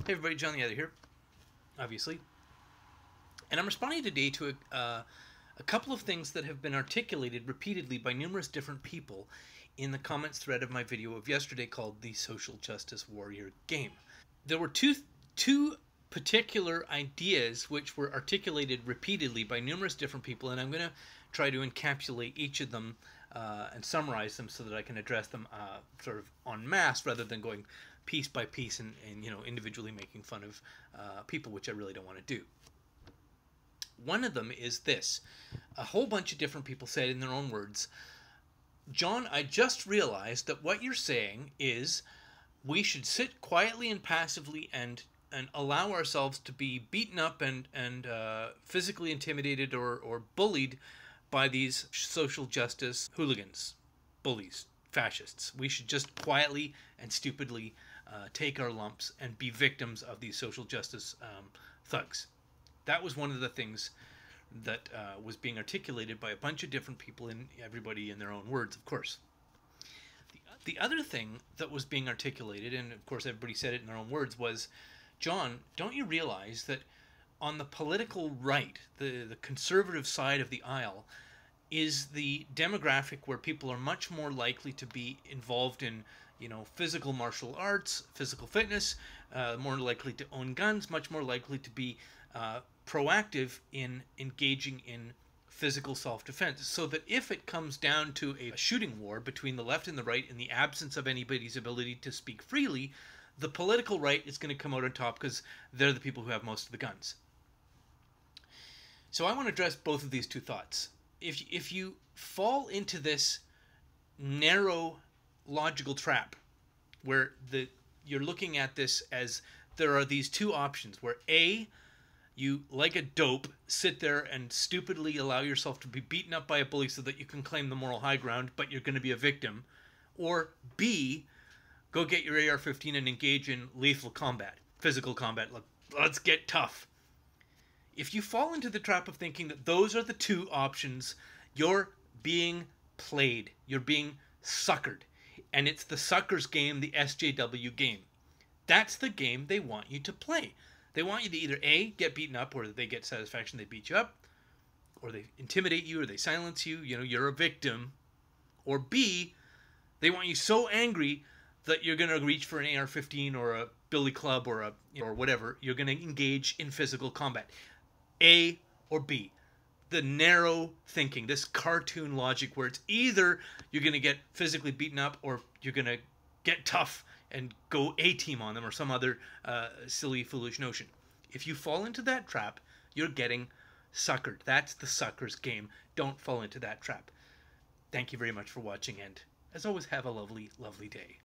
Hey everybody, John the Other here, obviously. And I'm responding today to a couple of things that have been articulated repeatedly by numerous different people in the comments thread of my video of yesterday called The Social Justice Warrior Game. There were two particular ideas which were articulated repeatedly by numerous different people, and I'm going to try to encapsulate each of them and summarize them so that I can address them sort of en masse rather than going piece by piece and individually making fun of people, which I really don't want to do. One of them is this. A whole bunch of different people said in their own words, John, I just realized that what you're saying is we should sit quietly and passively and allow ourselves to be beaten up and physically intimidated or bullied by these social justice hooligans, bullies, fascists. We should just quietly and stupidly take our lumps and be victims of these social justice thugs. That was one of the things that was being articulated by a bunch of different people, and everybody in their own words, of course. The other thing that was being articulated, and of course everybody said it in their own words, was, John, don't you realize that on the political right, the conservative side of the aisle, is the demographic where people are much more likely to be involved in, physical martial arts, physical fitness, more likely to own guns, much more likely to be proactive in engaging in physical self-defense, so that if it comes down to a shooting war between the left and the right in the absence of anybody's ability to speak freely, the political right is going to come out on top because they're the people who have most of the guns. So I want to address both of these two thoughts. If you fall into this narrow logical trap where you're looking at this as there are these two options where A, you, like a dope, sit there and stupidly allow yourself to be beaten up by a bully so that you can claim the moral high ground, but you're going to be a victim. Or B, go get your AR-15 and engage in lethal combat, physical combat. Let's get tough. If you fall into the trap of thinking that those are the two options, you're being played. You're being suckered. And it's the sucker's game, the SJW game. That's the game they want you to play. They want you to either A, get beaten up, or they get satisfaction, they beat you up, or they intimidate you, or they silence you, you're a victim. Or B, they want you so angry that you're going to reach for an AR-15 or a billy club or or whatever. You're going to engage in physical combat. A or B. The narrow thinking, this cartoon logic where it's either you're going to get physically beaten up or you're going to get tough and go A-team on them or some other silly, foolish notion. If you fall into that trap, you're getting suckered. That's the sucker's game. Don't fall into that trap. Thank you very much for watching, and as always, have a lovely, lovely day.